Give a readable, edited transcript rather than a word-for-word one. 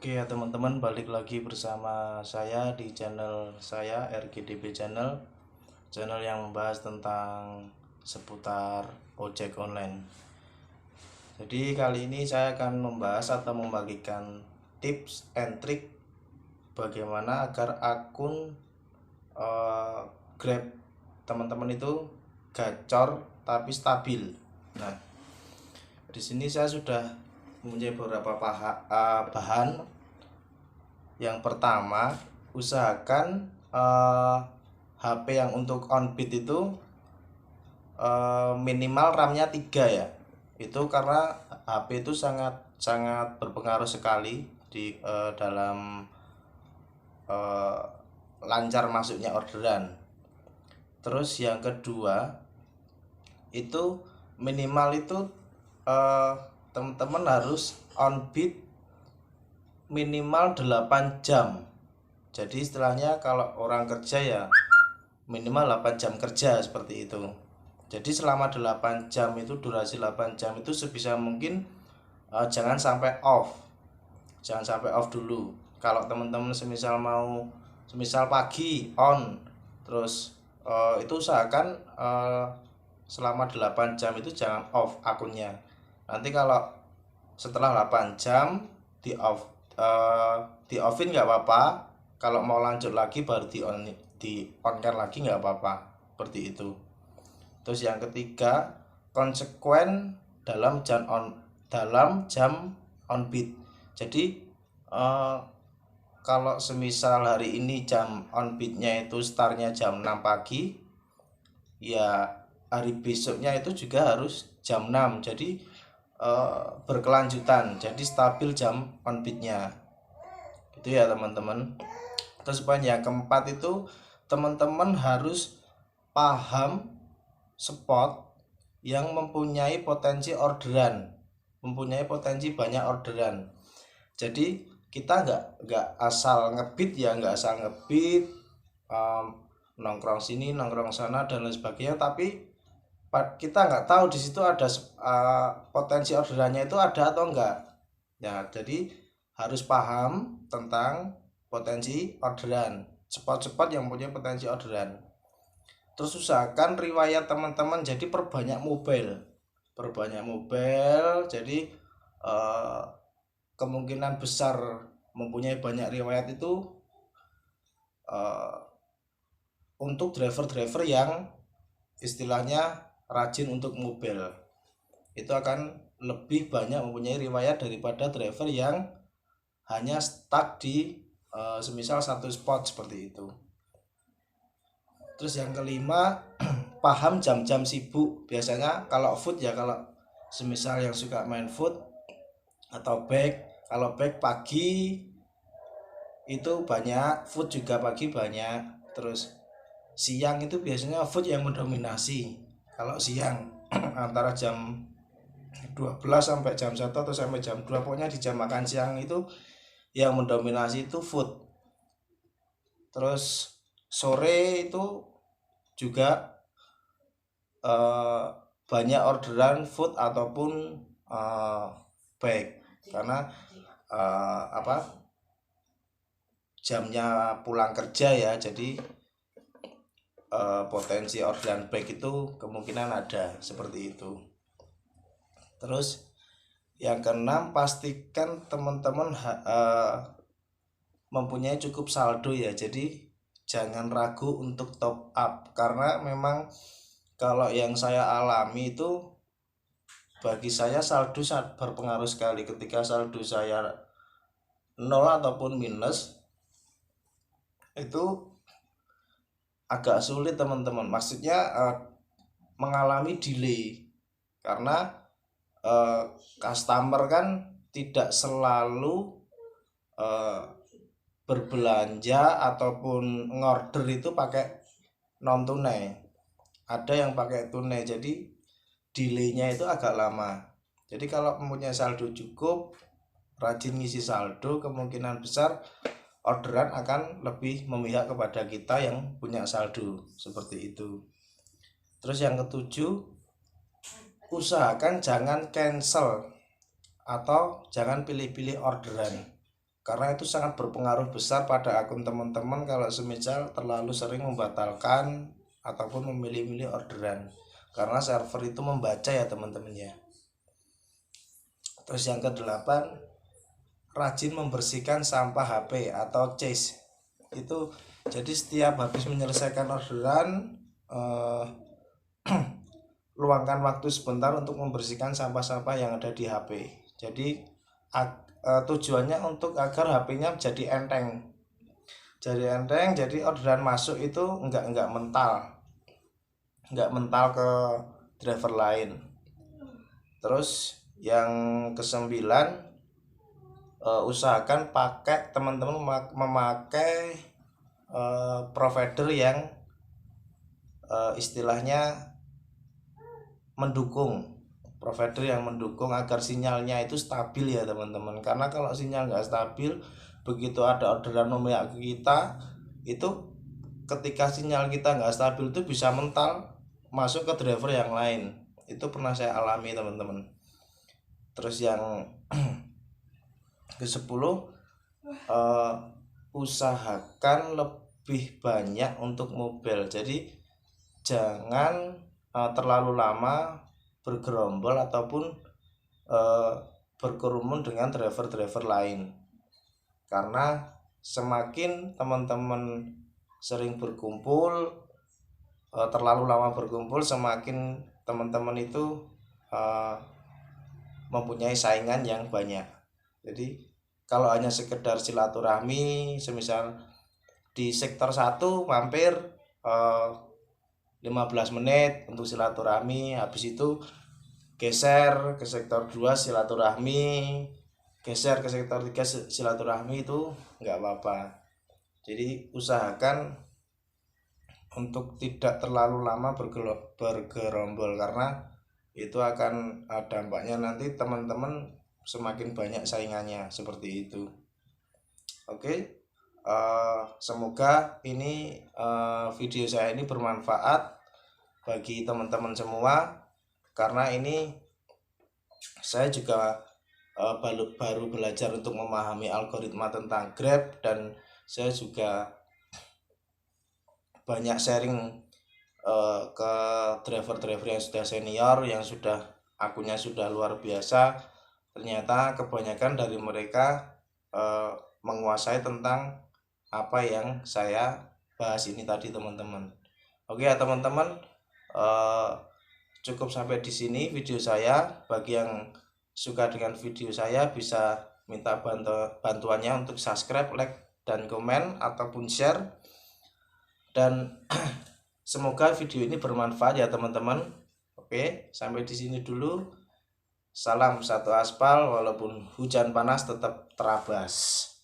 Oke ya teman-teman, balik lagi bersama saya di channel saya RGDB channel yang membahas tentang seputar ojek online. Jadi kali ini saya akan membahas atau membagikan tips and trick bagaimana agar akun Grab teman-teman itu gacor tapi stabil. Nah, di sini saya sudah mempunyai beberapa bahan. Yang pertama, usahakan HP yang untuk on-bit itu minimal RAM-nya 3 ya. Itu karena HP itu sangat sangat berpengaruh sekali di dalam lancar masuknya orderan. Terus yang kedua, itu minimal itu teman-teman harus on-bit minimal 8 jam. Jadi istilahnya kalau orang kerja ya minimal 8 jam kerja seperti itu. Jadi selama 8 jam itu, durasi 8 jam itu sebisa mungkin jangan sampai off. Jangan sampai off dulu. Kalau teman-teman semisal pagi on, terus itu usahakan selama 8 jam itu jangan off akunnya. Nanti kalau setelah 8 jam di offin nggak apa-apa. Kalau mau lanjut lagi baru di on kan lagi nggak apa-apa, seperti itu. Terus yang ketiga, konsekuen dalam jam on bit. Jadi kalau semisal hari ini jam on bitnya itu startnya jam 6 pagi, ya hari besoknya itu juga harus jam 6. Jadi berkelanjutan, jadi stabil jam on bitnya itu ya teman-teman. Terus poin yang keempat itu teman-teman harus paham spot yang mempunyai potensi orderan, mempunyai potensi banyak orderan. Jadi kita nggak asal ngebit ya, nggak asal ngebit nongkrong sini nongkrong sana dan lain sebagainya, tapi kita nggak tahu di situ ada potensi orderannya itu ada atau enggak ya. Jadi harus paham tentang potensi orderan, spot-spot yang punya potensi orderan. Terus usahakan riwayat teman-teman, jadi perbanyak mobile. Jadi kemungkinan besar mempunyai banyak riwayat itu untuk driver-driver yang istilahnya rajin untuk mobil. Itu akan lebih banyak mempunyai riwayat daripada driver yang hanya stuck di semisal satu spot seperti itu. Terus yang kelima, paham jam-jam sibuk. Biasanya kalau food ya, kalau semisal yang suka main food atau back, kalau back pagi itu banyak, food juga pagi banyak. Terus siang itu biasanya food yang mendominasi. Kalau siang antara jam 12 sampai jam 1 atau sampai jam 2, pokoknya di jam makan siang itu yang mendominasi itu food. Terus sore itu juga banyak orderan food ataupun back, karena jamnya pulang kerja ya. Jadi potensi orderan back itu kemungkinan ada seperti itu. Terus yang keenam, pastikan teman-teman mempunyai cukup saldo ya. Jadi jangan ragu untuk top up, karena memang kalau yang saya alami itu, bagi saya saldo sangat berpengaruh sekali. Ketika saldo saya 0 ataupun minus, itu agak sulit teman-teman, maksudnya mengalami delay, karena customer kan tidak selalu berbelanja ataupun ngorder itu pakai non tunai, ada yang pakai tunai, jadi delaynya itu agak lama. Jadi kalau mempunyai saldo cukup, rajin ngisi saldo, kemungkinan besar orderan akan lebih memihak kepada kita yang punya saldo, seperti itu. Terus yang ketujuh, usahakan jangan cancel atau jangan pilih-pilih orderan. karena itu sangat berpengaruh besar pada akun teman-teman kalau semisal terlalu sering membatalkan ataupun memilih-milih orderan, karena server itu membaca ya teman-teman ya. Terus yang kedelapan, rajin membersihkan sampah HP atau chase. Itu jadi setiap habis menyelesaikan orderan, luangkan waktu sebentar untuk membersihkan sampah-sampah yang ada di HP. Jadi tujuannya untuk agar HP-nya jadi enteng. Jadi orderan masuk itu enggak mental ke driver lain. Terus yang kesembilan, usahakan teman-teman memakai provider yang istilahnya mendukung agar sinyalnya itu stabil ya teman-teman. Karena kalau sinyal nggak stabil, begitu ada orderan memihak ke kita, itu ketika sinyal kita nggak stabil itu bisa mental masuk ke driver yang lain. Itu pernah saya alami teman-teman. Terus yang ke-10, usahakan lebih banyak untuk mobile. Jadi jangan terlalu lama bergerombol ataupun berkerumun dengan driver-driver lain, karena semakin teman-teman sering berkumpul, terlalu lama berkumpul, semakin teman-teman itu mempunyai saingan yang banyak. Jadi kalau hanya sekedar silaturahmi, semisal di sektor 1 mampir 15 menit untuk silaturahmi, habis itu geser ke sektor 2 silaturahmi, geser ke sektor 3 silaturahmi, itu nggak apa-apa. Jadi usahakan untuk tidak terlalu lama bergerombol, karena itu akan dampaknya nanti teman-teman semakin banyak saingannya, seperti itu. Oke, semoga ini video saya ini bermanfaat bagi teman-teman semua, karena ini saya juga baru belajar untuk memahami algoritma tentang Grab, dan saya juga banyak sharing ke driver-driver yang sudah senior, yang sudah akunnya sudah luar biasa. Ternyata kebanyakan dari mereka menguasai tentang apa yang saya bahas ini tadi teman-teman. Oke ya teman-teman, cukup sampai di sini video saya. Bagi yang suka dengan video saya bisa minta bantuannya untuk subscribe, like, dan komen ataupun share. Dan semoga video ini bermanfaat ya teman-teman. Oke, sampai di sini dulu. Salam satu aspal, walaupun hujan panas tetap terabas.